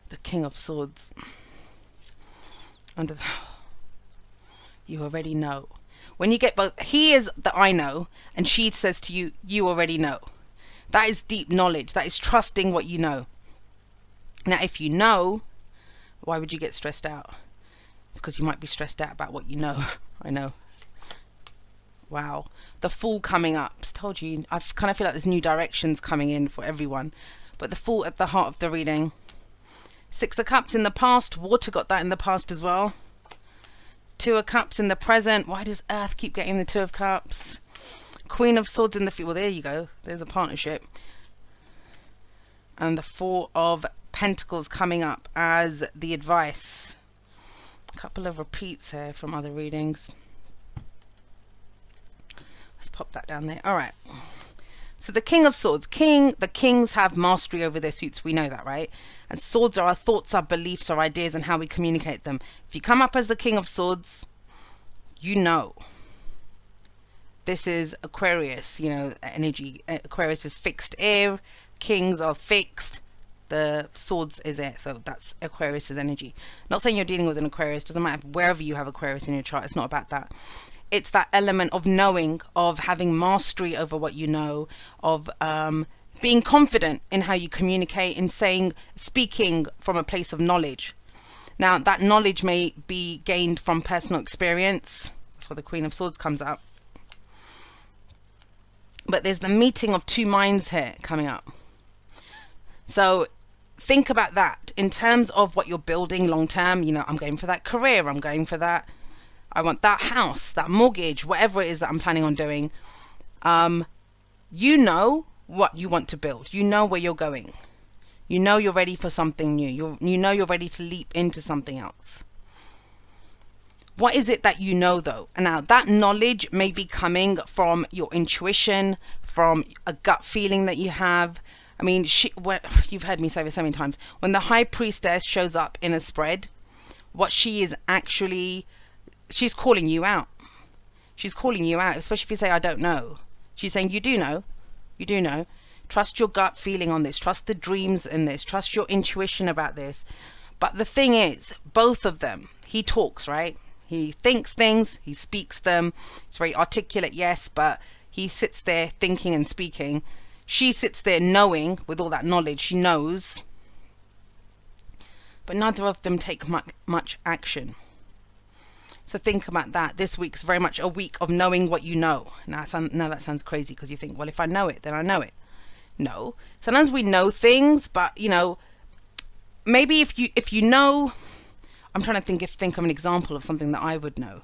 The King of Swords. Under the, you already know. When you get both, he is the I know, and she says to you, you already know. That is deep knowledge. That is trusting what you know. Now, if you know, why would you get stressed out? Because you might be stressed out about what you know. I know. Wow. The Fool coming up. I told you, I kind of feel like there's new directions coming in for everyone. But the Fool at the heart of the reading. Six of Cups in the past. Water got that in the past as well. Two of Cups in the present. Why does Earth keep getting the Two of Cups? Queen of Swords in the future. Well, there you go. There's a partnership. And the Four of Pentacles coming up as the advice. A couple of repeats here from other readings. Let's pop that down there. All right. So the King of Swords. The kings have mastery over their suits. We know that, right? And swords are our thoughts, our beliefs, our ideas, and how we communicate them. If you come up as the King of Swords, you know. This is Aquarius, you know, energy. Aquarius is fixed air. Kings are fixed. The Swords is air. So that's Aquarius's energy. Not saying you're dealing with an Aquarius. Doesn't matter wherever you have Aquarius in your chart. It's not about that. It's that element of knowing, of having mastery over what you know, of being confident in how you communicate, in speaking from a place of knowledge. Now, that knowledge may be gained from personal experience. That's where the Queen of Swords comes up. But there's the meeting of two minds here coming up. So think about that in terms of what you're building long term. You know, I'm going for that career. I'm going for that. I want that house, that mortgage, whatever it is that I'm planning on doing. You know what you want to build. You know where you're going. You know you're ready for something new. You know you're ready to leap into something else. What is it that you know, though? And now that knowledge may be coming from your intuition, from a gut feeling that you have. I mean, you've heard me say this so many times. When the High Priestess shows up in a spread, what she is actually, she's calling you out. She's calling you out, especially if you say, I don't know. She's saying, you do know. You do know. Trust your gut feeling on this. Trust the dreams in this. Trust your intuition about this. But the thing is, both of them, he talks, right? He thinks things, he speaks them. It's very articulate, yes, but he sits there thinking and speaking. She sits there knowing, with all that knowledge, she knows. But neither of them take much action. So think about that. This week's very much a week of knowing what you know. Now that sounds crazy because you think, well, if I know it, then I know it. No. Sometimes we know things, but, you know, maybe if you know, I'm trying to think of an example of something that I would know.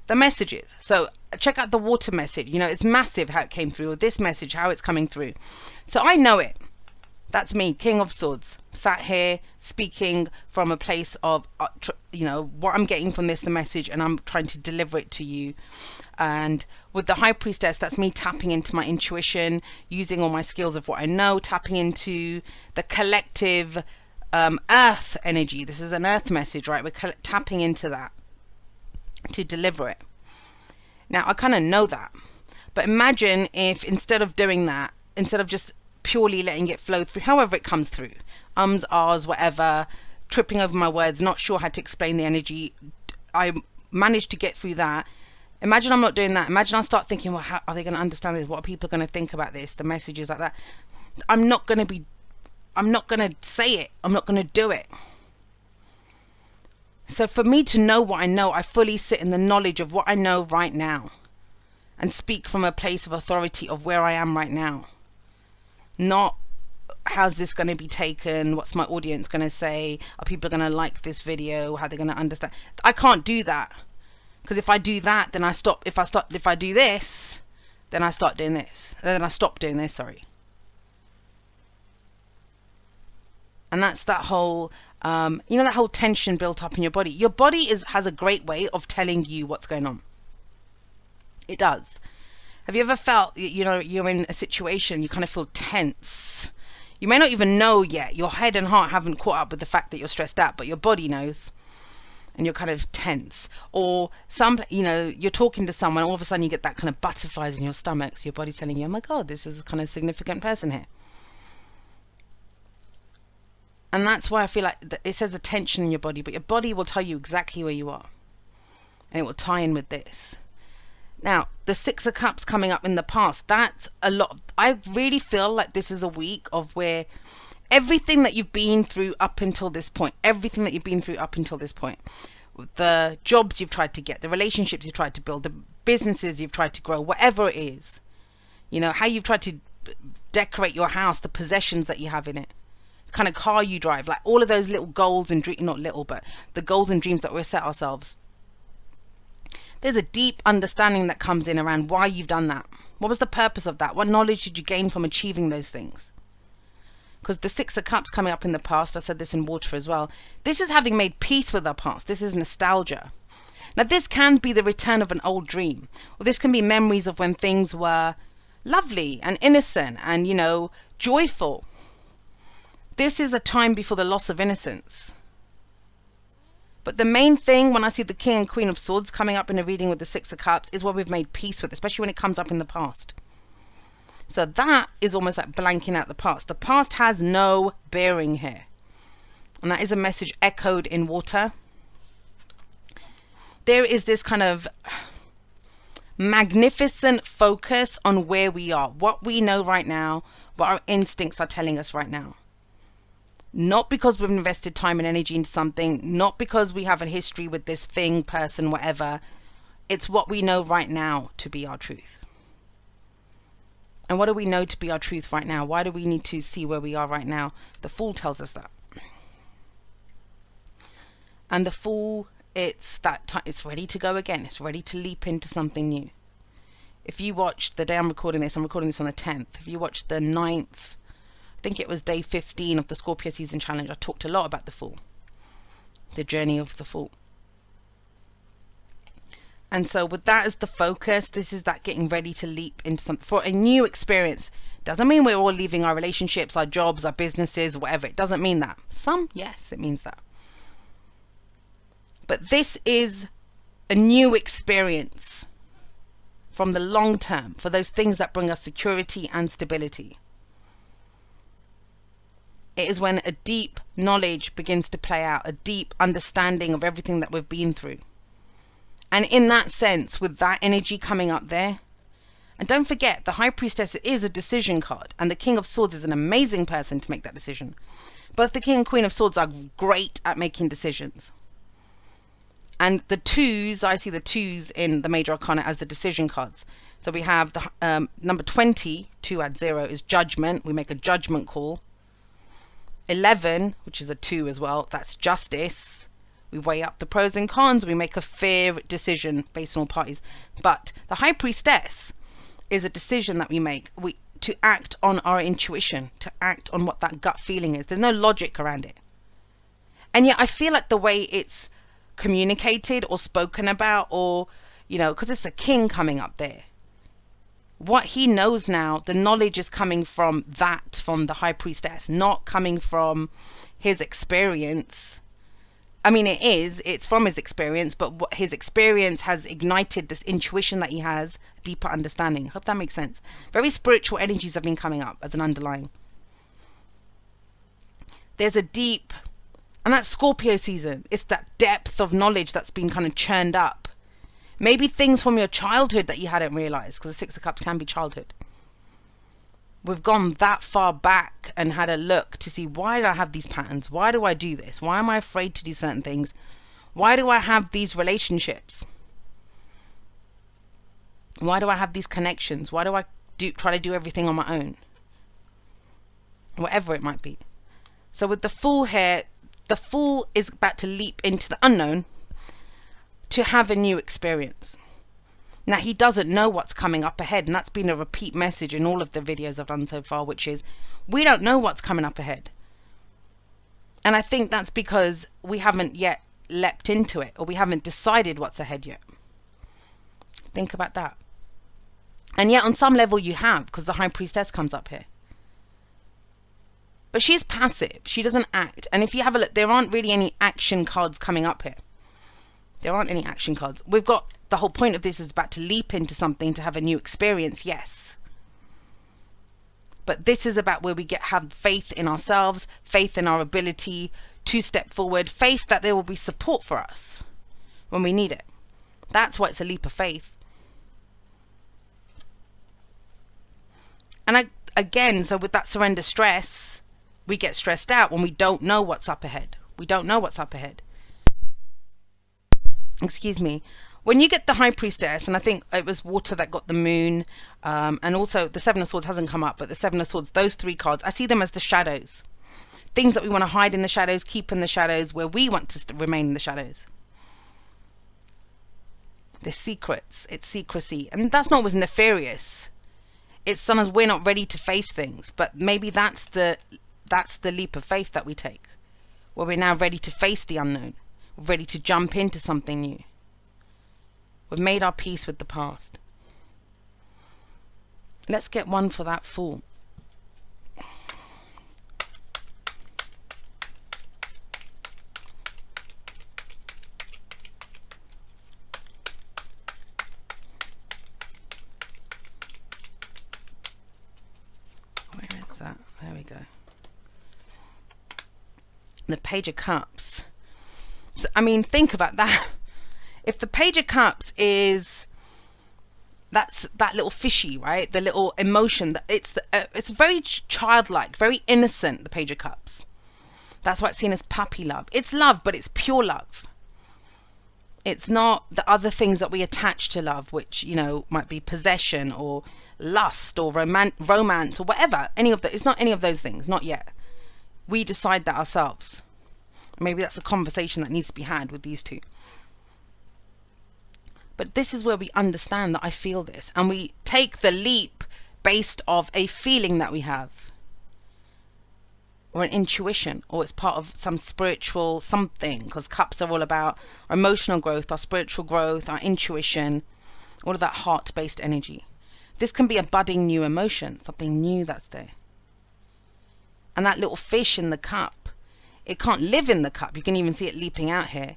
The messages. So check out the water message. You know, it's massive how it came through, or this message, how it's coming through. So I know it. That's me, King of Swords, sat here speaking from a place of, you know, what I'm getting from this, the message, and I'm trying to deliver it to you. And with the High Priestess, that's me tapping into my intuition, using all my skills of what I know, tapping into the collective earth energy. This is an earth message, right? We're tapping into that to deliver it. Now, I kind of know that. But imagine if instead of doing that, instead of just purely letting it flow through, however it comes through, ums, ahs, whatever, tripping over my words, not sure how to explain the energy, I managed to get through that. Imagine I'm not doing that. Imagine I start thinking, well, how are they going to understand this? What are people going to think about this? The messages like that. I'm not going to say it. I'm not going to do it. So for me to know what I know, I fully sit in the knowledge of what I know right now and speak from a place of authority of where I am right now. Not how's this going to be taken? What's my audience going to say? Are people going to like this video? How are they going to understand? I can't do that. Because if I do that, then I stop. If I do this, then I start doing this. Then I stop doing this, sorry. And that's that whole, you know, that whole tension built up in your body. Your body has a great way of telling you what's going on. It does. Have you ever felt, you know, you're in a situation, you kind of feel tense. You may not even know yet. Your head and heart haven't caught up with the fact that you're stressed out, but your body knows. And you're kind of tense. Or you know, you're talking to someone, all of a sudden you get that kind of butterflies in your stomach. So your body's telling you, oh my God, this is a kind of significant person here. And that's why I feel like it says the tension in your body, but your body will tell you exactly where you are. And it will tie in with this. Now, the Six of Cups coming up in the past, that's a lot. I really feel like this is a week of where everything that you've been through up until this point, the jobs you've tried to get, the relationships you've tried to build, the businesses you've tried to grow, whatever it is, you know, how you've tried to decorate your house, the possessions that you have in it, the kind of car you drive, like all of those little goals and dreams, not little, but the goals and dreams that we set ourselves. There's a deep understanding that comes in around why you've done that. What was the purpose of that? What knowledge did you gain from achieving those things? Because the Six of Cups coming up in the past, I said this in water as well, this is having made peace with our past. This is nostalgia. Now this can be the return of an old dream, or this can be memories of when things were lovely and innocent and, you know, joyful. This is a time before the loss of innocence. But the main thing when I see the King and Queen of Swords coming up in a reading with the Six of Cups is what we've made peace with, especially when it comes up in the past. So that is almost like blanking out the past. The past has no bearing here. And that is a message echoed in water. There is this kind of magnificent focus on where we are, what we know right now, what our instincts are telling us right now. Not because we've invested time and energy into something, not because we have a history with this thing, person, whatever. It's what we know right now to be our truth. And what do we know to be our truth right now? Why do we need to see where we are right now? The Fool tells us that. And the Fool, it's that time, it's ready to go again. It's ready to leap into something new. If you watched the day I'm recording this on the 10th. If you watched the 9th, I think it was day 15 of the Scorpio season challenge, I talked a lot about the Fool, the journey of the Fool. And so with that as the focus, this is that getting ready to leap into something for a new experience. Doesn't mean we're all leaving our relationships, our jobs, our businesses, whatever. It doesn't mean that. Some, yes, it means that. But this is a new experience from the long term for those things that bring us security and stability. It is when a deep knowledge begins to play out, a deep understanding of everything that we've been through. And in that sense, with that energy coming up there, and don't forget, the High Priestess is a decision card, and the King of Swords is an amazing person to make that decision. Both the King and Queen of Swords are great at making decisions. And the twos, I see the twos in the Major Arcana as the decision cards. So we have the number 20, 2 add 0, is judgment. We make a judgment call. 11, which is a 2 as well, that's justice. We weigh up the pros and cons. We make a fair decision based on all parties. But the High Priestess is a decision that we make to act on our intuition, to act on what that gut feeling is. There's no logic around it. And yet I feel like the way it's communicated or spoken about, or, you know, because it's a king coming up there, what he knows now, the knowledge is coming from the High Priestess, not coming from his experience. I mean, it's from his experience, but what his experience has ignited this intuition that he has, deeper understanding. Hope that makes sense. Very spiritual energies have been coming up as an underlying. There's a deep, and that's Scorpio season. It's that depth of knowledge that's been kind of churned up. Maybe things from your childhood that you hadn't realized, because the Six of Cups can be childhood. We've gone that far back and had a look to see, why do I have these patterns? Why do I do this? Why am I afraid to do certain things? Why do I have these relationships? Why do I have these connections? Why do I try to do everything on my own? Whatever it might be. So with the Fool here, the Fool is about to leap into the unknown to have a new experience. Now, he doesn't know what's coming up ahead, and that's been a repeat message in all of the videos I've done so far, which is we don't know what's coming up ahead. And I think that's because we haven't yet leapt into it, or we haven't decided what's ahead yet. Think about that. And yet on some level you have, because the High Priestess comes up here. But she's passive. She doesn't act. And if you have a look, there aren't really any action cards coming up here. There aren't any action cards. We've got, the whole point of this is about to leap into something, to have a new experience, yes. But this is about where we have faith in ourselves, faith in our ability to step forward, faith that there will be support for us when we need it. That's why it's a leap of faith. And again, so with that surrender stress, we get stressed out when we don't know what's up ahead. We don't know what's up ahead. Excuse me. When you get the High Priestess, and I think it was Water that got the Moon, and also the Seven of Swords hasn't come up, but the Seven of Swords, those three cards, I see them as the shadows. Things that we want to hide in the shadows, keep in the shadows, where we want to remain in the shadows. They're secrets. It's secrecy. And that's not always nefarious. It's sometimes we're not ready to face things, but maybe that's the leap of faith that we take, where we're now ready to face the unknown, we're ready to jump into something new. We've made our peace with the past. Let's get one for that Fool. Where is that? There we go. The Page of Cups. So, I mean, think about that. If the Page of Cups is that's that little fishy, right? The little emotion that it's very childlike, very innocent. The Page of Cups. That's why it's seen as puppy love. It's love, but it's pure love. It's not the other things that we attach to love, which, you know, might be possession or lust or romance or whatever. Any of that. It's not any of those things. Not yet. We decide that ourselves. Maybe that's a conversation that needs to be had with these two. But this is where we understand that I feel this, and we take the leap based off a feeling that we have, or an intuition, or it's part of some spiritual something, because cups are all about our emotional growth, our spiritual growth, our intuition, all of that heart-based energy. This can be a budding new emotion, something new that's there. And that little fish in the cup, it can't live in the cup. You can even see it leaping out here.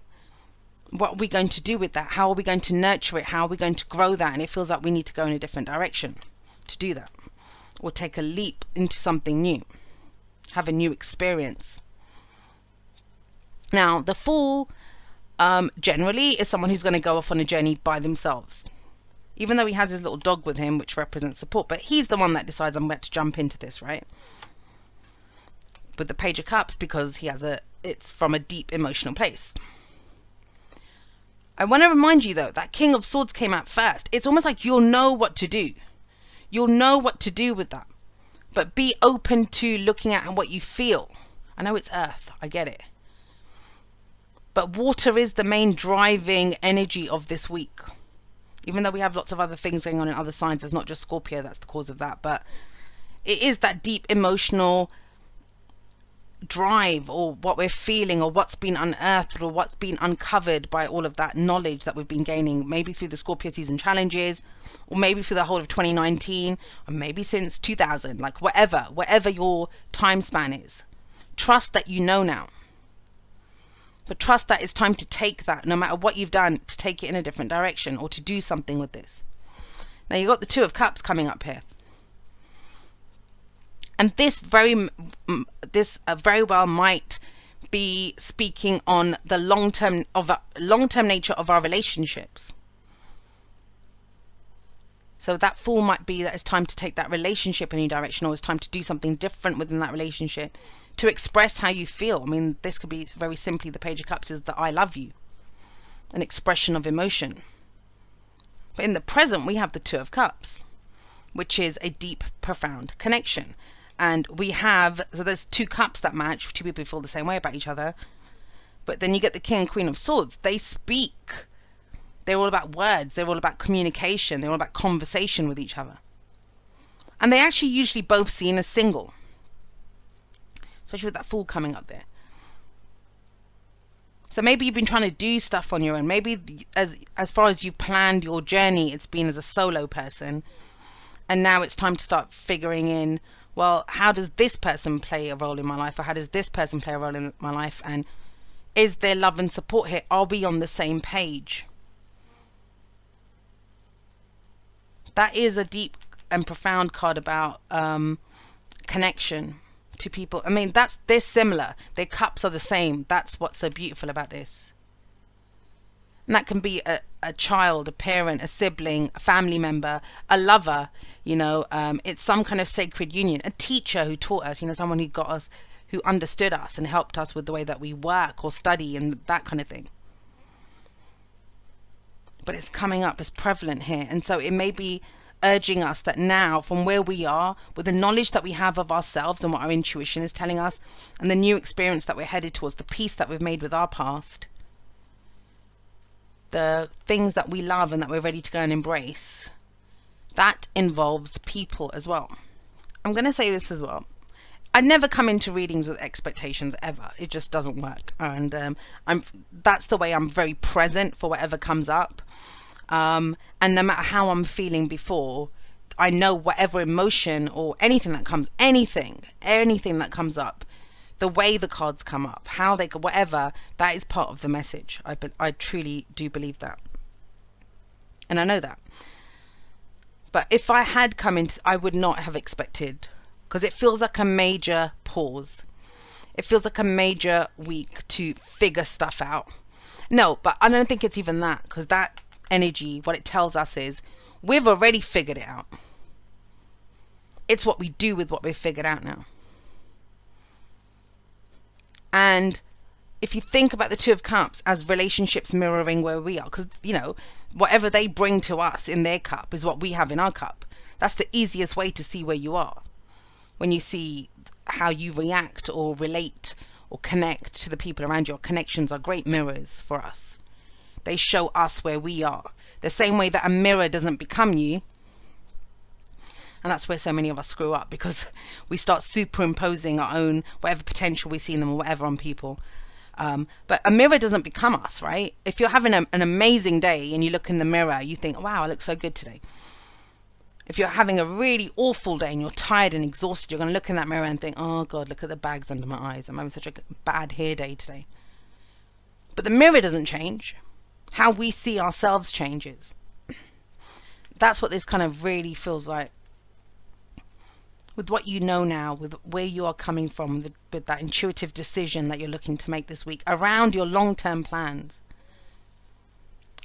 What are we going to do with that? How are we going to nurture it? How are we going to grow that? And it feels like we need to go in a different direction to do that, or take a leap into something new, have a new experience. Now, the Fool generally is someone who's going to go off on a journey by themselves, even though he has his little dog with him, which represents support. But he's the one that decides, I'm about to jump into this, right? With the Page of Cups, because he has it's from a deep emotional place. I want to remind you, though, that King of Swords came out first. It's almost like you'll know what to do. You'll know what to do with that. But be open to looking at what you feel. I know it's earth. I get it. But water is the main driving energy of this week. Even though we have lots of other things going on in other signs. It's not just Scorpio that's the cause of that. But it is that deep emotional drive, or what we're feeling, or what's been unearthed, or what's been uncovered by all of that knowledge that we've been gaining, maybe through the Scorpio season challenges, or maybe through the whole of 2019, or maybe since 2000, like whatever your time span is. Trust that you know now, but trust that it's time to take that, no matter what you've done, to take it in a different direction, or to do something with this. Now you've got the Two of Cups coming up here. And this very well might be speaking on the long-term nature of our relationships. So that Fool might be that it's time to take that relationship in a new direction, or it's time to do something different within that relationship, to express how you feel. I mean, this could be very simply, the Page of Cups is the I love you, an expression of emotion. But in the present, we have the Two of Cups, which is a deep, profound connection. And we have, so there's two cups that match, two people who feel the same way about each other. But then you get the King and Queen of Swords. They speak. They're all about words. They're all about communication. They're all about conversation with each other. And they actually usually both seen as single. Especially with that Fool coming up there. So maybe you've been trying to do stuff on your own. Maybe as far as you've planned your journey, it's been as a solo person. And now it's time to start figuring in, well, how does this person play a role in my life? Or how does this person play a role in my life? And is there love and support here? Are we on the same page? That is a deep and profound card about connection to people. I mean, they're similar. Their cups are the same. That's what's so beautiful about this. And that can be a child, a parent, a sibling, a family member, a lover, it's some kind of sacred union, a teacher who taught us, someone who got us, who understood us and helped us with the way that we work or study and that kind of thing. But it's coming up, it's prevalent here. And so it may be urging us that now, from where we are, with the knowledge that we have of ourselves and what our intuition is telling us, and the new experience that we're headed towards, the peace that we've made with our past, the things that we love and that we're ready to go and embrace, that involves people as well. I'm going to say this as well. I never come into readings with expectations ever. It just doesn't work. And that's the way I'm very present for whatever comes up. And no matter how I'm feeling before, I know whatever emotion or anything that comes, anything that comes up, the way the cards come up, how they go, whatever, that is part of the message. I truly do believe that. And I know that. But if I had come into, I would not have expected, because it feels like a major pause. It feels like a major week to figure stuff out. No, but I don't think it's even that, because that energy, what it tells us is we've already figured it out. It's what we do with what we've figured out now. And if you think about the Two of Cups as relationships mirroring where we are, because, whatever they bring to us in their cup is what we have in our cup. That's the easiest way to see where you are. When you see how you react or relate or connect to the people around you, connections are great mirrors for us. They show us where we are. The same way that a mirror doesn't become you. And that's where so many of us screw up, because we start superimposing our own, whatever potential we see in them or whatever, on people. But a mirror doesn't become us, right? If you're having an amazing day and you look in the mirror, you think, wow, I look so good today. If you're having a really awful day and you're tired and exhausted, you're going to look in that mirror and think, oh God, look at the bags under my eyes. I'm having such a bad hair day today. But the mirror doesn't change. How we see ourselves changes. That's what this kind of really feels like. With what you know now, with where you are coming from, with that intuitive decision that you're looking to make this week around your long-term plans.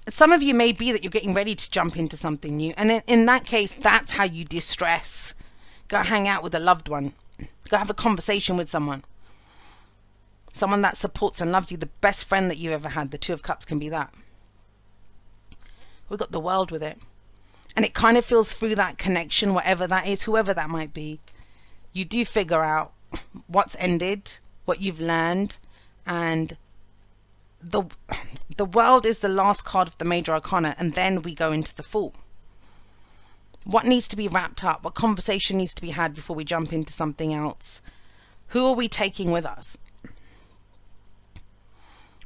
Some of you may be that you're getting ready to jump into something new. And in that case, that's how you de-stress. Go hang out with a loved one. Go have a conversation with someone. Someone that supports and loves you. The best friend that you ever had. The Two of Cups can be that. We've got the world with it. And it kind of feels through that connection, whatever that is, whoever that might be, you do figure out what's ended, what you've learned, and the world is the last card of the major arcana, and then we go into the Fool. What needs to be wrapped up? What conversation needs to be had before we jump into something else? Who are we taking with us?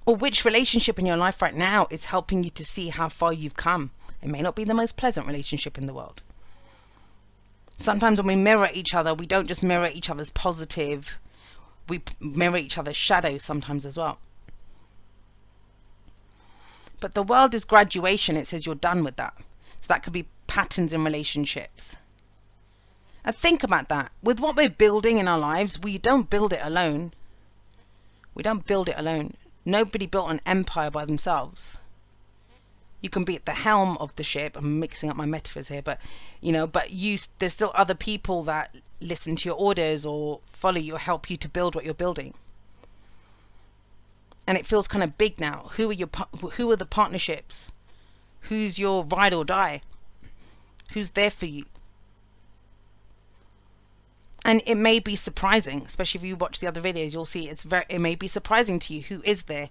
Or which relationship in your life right now is helping you to see how far you've come? It may not be the most pleasant relationship in the world. Sometimes when we mirror each other, we don't just mirror each other's positive, we mirror each other's shadows sometimes as well. But the world is graduation. It says you're done with that. So that could be patterns in relationships. And think about that. With what we're building in our lives, we don't build it alone. We don't build it alone. Nobody built an empire by themselves. You can be at the helm of the ship. I'm mixing up my metaphors here, but there's still other people that listen to your orders or follow you or help you to build what you're building. And it feels kind of big now. Who are the partnerships? Who's your ride or die? Who's there for you? And it may be surprising, especially if you watch the other videos, you'll see it may be surprising to you who is there,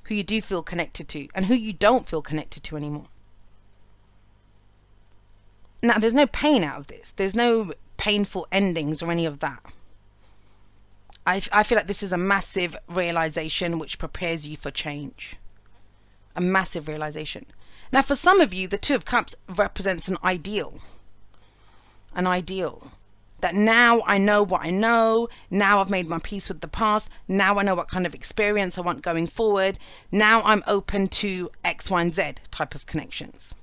who you do feel connected to, and who you don't feel connected to anymore. Now, there's no pain out of this. There's no painful endings or any of that. I feel like this is a massive realization which prepares you for change. A massive realization. Now, for some of you, the Two of Cups represents an ideal. An ideal. That now I know what I know. Now I've made my peace with the past. Now I know what kind of experience I want going forward. Now I'm open to X, Y, and Z type of connections.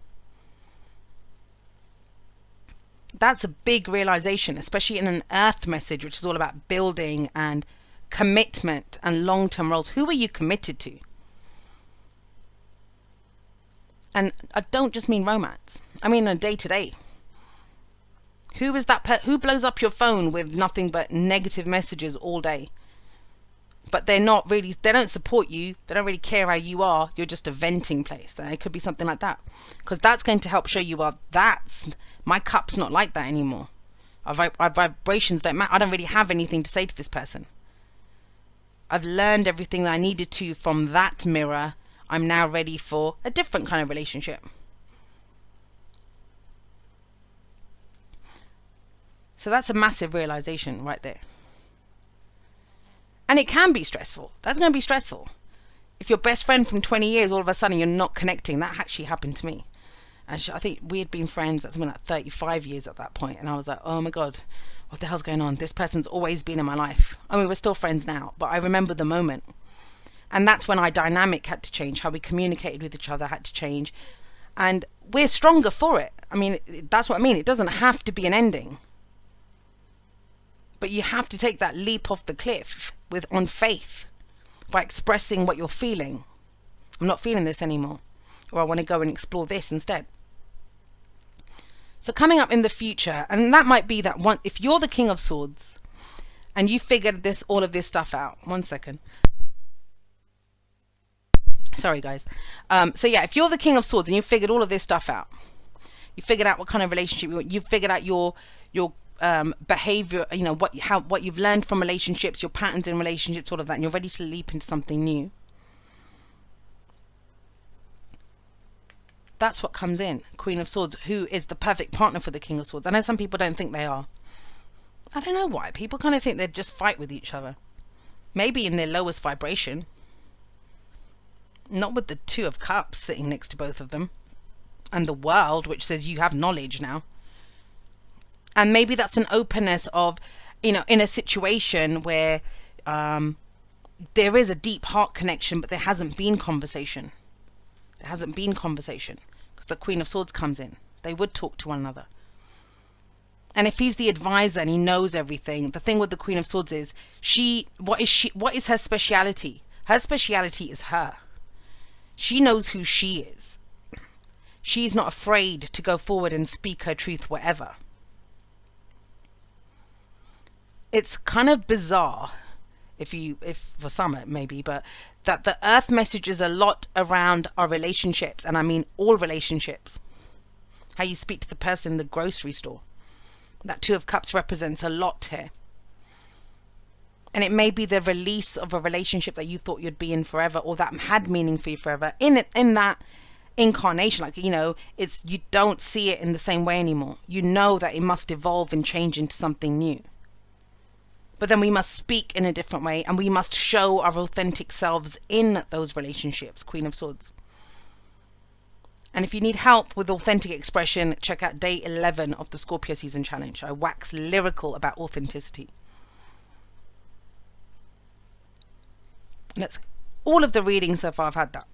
That's a big realization, especially in an earth message, which is all about building and commitment and long-term roles. Who are you committed to? And I don't just mean romance. I mean a day-to-day. Who is that who blows up your phone with nothing but negative messages all day? But they're not really, they don't support you. They don't really care how you are. You're just a venting place. It could be something like that. Because that's going to help show you, well, my cup's not like that anymore. Our vibrations don't matter. I don't really have anything to say to this person. I've learned everything that I needed to from that mirror. I'm now ready for a different kind of relationship. So that's a massive realization right there. And it can be stressful. That's going to be stressful. If your best friend from 20 years, all of a sudden you're not connecting. That actually happened to me. And I think we had been friends at something like 35 years at that point. And I was like, oh my God, what the hell's going on? This person's always been in my life. I mean, we're still friends now, but I remember the moment. And that's when our dynamic had to change. How we communicated with each other had to change. And we're stronger for it. I mean, that's what I mean. It doesn't have to be an ending. But you have to take that leap off the cliff on faith by expressing what you're feeling. I'm not feeling this anymore. Or I want to go and explore this instead. So coming up in the future, and that might be that one, if you're the King of Swords and you figured all of this stuff out. One second. Sorry guys. So yeah, if you're the King of Swords and you figured all of this stuff out, you figured out what kind of relationship you want, you figured out your behavior, you know, what you've learned from relationships, your patterns in relationships, all of that, and you're ready to leap into something new. That's what comes in. Queen of Swords, who is the perfect partner for the King of Swords. I know some people don't think they are. I don't know why. People kind of think they just fight with each other. Maybe in their lowest vibration. Not with the Two of Cups sitting next to both of them. And the World, which says you have knowledge now. And maybe that's an openness of, you know, in a situation where there is a deep heart connection, but there hasn't been conversation. There hasn't been conversation because the Queen of Swords comes in. They would talk to one another. And if he's the advisor and he knows everything, the thing with the Queen of Swords is what is her speciality? Her speciality is her. She knows who she is. She's not afraid to go forward and speak her truth wherever. It's kind of bizarre, if for some it may be, but that the earth message is a lot around our relationships, and I mean all relationships. How you speak to the person in the grocery store. That Two of Cups represents a lot here. And it may be the release of a relationship that you thought you'd be in forever, or that had meaning for you forever. In that incarnation, like, you know, you don't see it in the same way anymore. You know that it must evolve and change into something new. But then we must speak in a different way, and we must show our authentic selves in those relationships, Queen of Swords. And if you need help with authentic expression, check out day 11 of the Scorpio Season Challenge. I wax lyrical about authenticity. All of the readings so far, I've had that.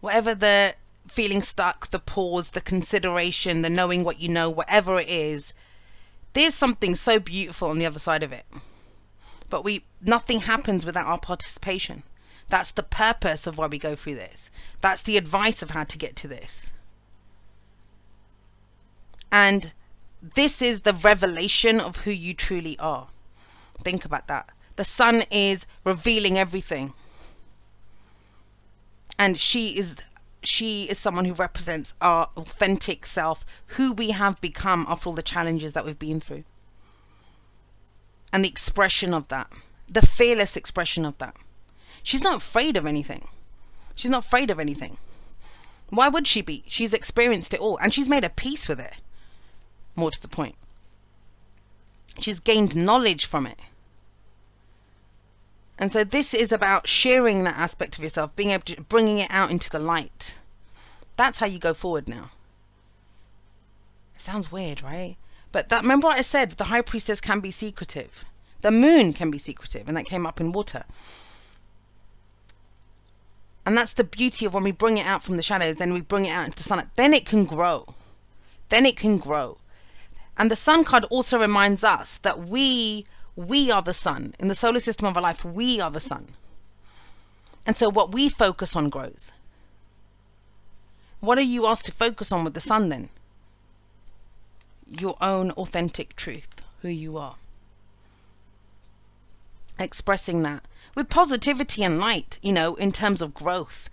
Whatever the feeling stuck, the pause, the consideration, the knowing what you know, whatever it is, there's something so beautiful on the other side of it. But nothing happens without our participation. That's the purpose of why we go through this. That's the advice of how to get to this. And this is the revelation of who you truly are. Think about that. The sun is revealing everything. And she is someone who represents our authentic self, who we have become after all the challenges that we've been through. And the expression of that, the fearless expression of that. She's not afraid of anything. She's not afraid of anything. Why would she be? She's experienced it all, and she's made a peace with it. More to the point. She's gained knowledge from it. And so this is about sharing that aspect of yourself, being able to bringing it out into the light. That's how you go forward now. It sounds weird, right? But remember what I said, the High Priestess can be secretive. The moon can be secretive, and that came up in water. And that's the beauty of when we bring it out from the shadows, then we bring it out into the sun. Then it can grow. then it can grow. And the sun card also reminds us that we are the sun. In the solar system of our life, we are the sun. And so what we focus on grows. What are you asked to focus on with the sun then? Your own authentic truth, who you are. Expressing that with positivity and light, you know, in terms of growth.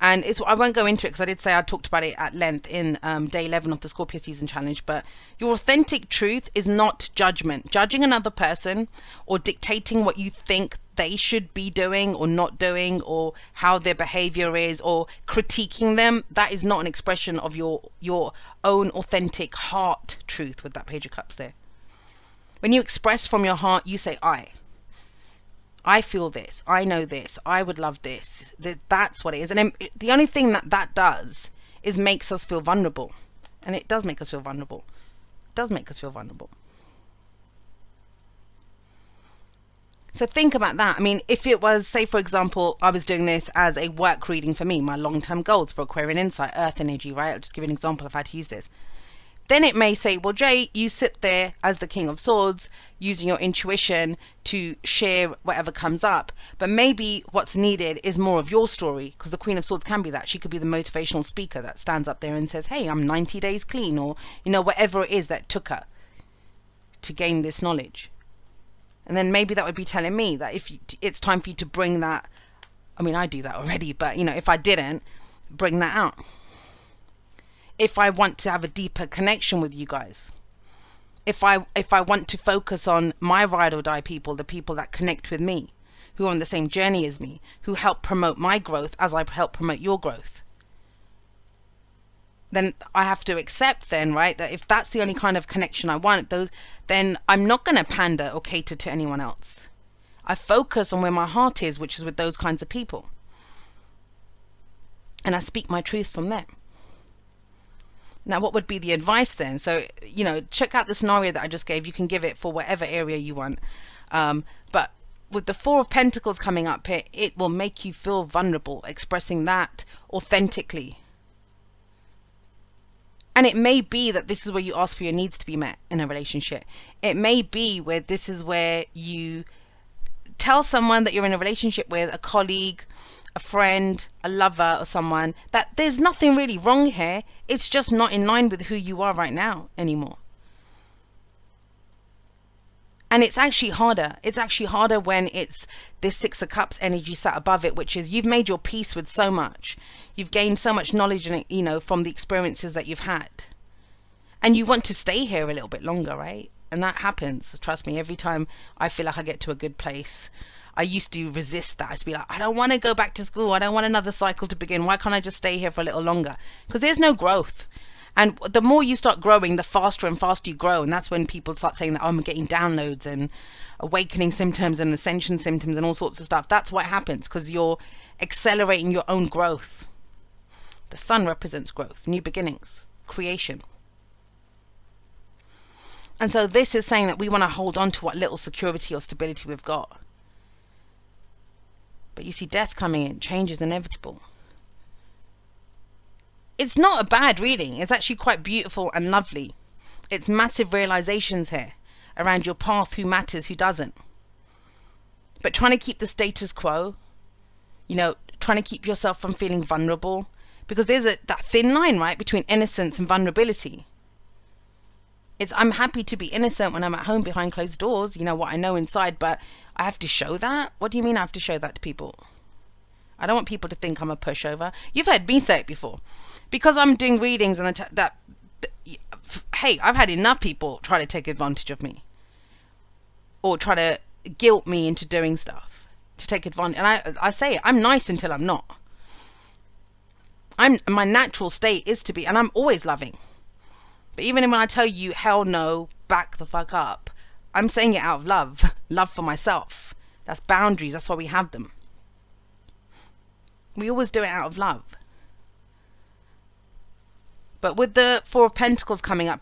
And I won't go into it because I did say I talked about it at length in day 11 of the Scorpio season challenge. But your authentic truth is not judgment. Judging another person or dictating what you think they should be doing or not doing, or how their behavior is, or critiquing them, that is not an expression of your own authentic heart truth with that Page of Cups there. When you express from your heart, you say, I feel this, I know this, I would love this. That's what it is. And then the only thing that does is makes us feel vulnerable. And it does make us feel vulnerable. It does make us feel vulnerable. So think about that. I mean, if it was, say, for example, I was doing this as a work reading for me, my long-term goals for Aquarian Insight, Earth energy, right? I'll just give you an example of how to use this. Then it may say, well, Jay, you sit there as the King of Swords, using your intuition to share whatever comes up. But maybe what's needed is more of your story, because the Queen of Swords can be that. She could be the motivational speaker that stands up there and says, hey, I'm 90 days clean, or, you know, whatever it is that took her to gain this knowledge. And then maybe that would be telling me that if it's time for you to bring that, I mean, I do that already, but, you know, if I didn't, bring that out. If I want to have a deeper connection with you guys, if I want to focus on my ride or die people, the people that connect with me, who are on the same journey as me, who help promote my growth as I help promote your growth, then I have to accept then, right, that if that's the only kind of connection I want, then I'm not going to pander or cater to anyone else. I focus on where my heart is, which is with those kinds of people. And I speak my truth from them. Now, what would be the advice then? So, you know, check out the scenario that I just gave. You can give it for whatever area you want. But with the Four of Pentacles coming up here, it will make you feel vulnerable, expressing that authentically. And it may be that this is where you ask for your needs to be met in a relationship. It may be where this is where you tell someone that you're in a relationship with, a colleague, a friend, a lover, or someone, that there's nothing really wrong here. It's just not in line with who you are right now anymore. And it's actually harder. It's actually harder when it's this Six of Cups energy sat above it, which is you've made your peace with so much. You've gained so much knowledge, you know, from the experiences that you've had. And you want to stay here a little bit longer, right? And that happens. Trust me, every time I feel like I get to a good place, I used to resist that. I used to be like, I don't want to go back to school. I don't want another cycle to begin. Why can't I just stay here for a little longer? Because there's no growth. And the more you start growing, the faster and faster you grow. And that's when people start saying that, oh, I'm getting downloads and awakening symptoms and ascension symptoms and all sorts of stuff. That's what happens because you're accelerating your own growth. The sun represents growth, new beginnings, creation. And so this is saying that we want to hold on to what little security or stability we've got. But you see death coming in, change is inevitable. It's not a bad reading. It's actually quite beautiful and lovely. It's massive realizations here around your path, who matters, who doesn't. But trying to keep the status quo, you know, trying to keep yourself from feeling vulnerable, because there's that thin line, right, between innocence and vulnerability. I'm happy to be innocent when I'm at home behind closed doors, you know, what I know inside, but I have to show that? What do you mean I have to show that to people? I don't want people to think I'm a pushover. You've heard me say it before. Because I'm doing readings and hey, I've had enough people try to take advantage of me. Or try to guilt me into doing stuff. To take advantage. And I say it, I'm nice until I'm not. My natural state is to be, and I'm always loving. But even when I tell you, hell no, back the fuck up, I'm saying it out of love. Love for myself. That's boundaries. That's why we have them. We always do it out of love. But with the Four of Pentacles coming up here,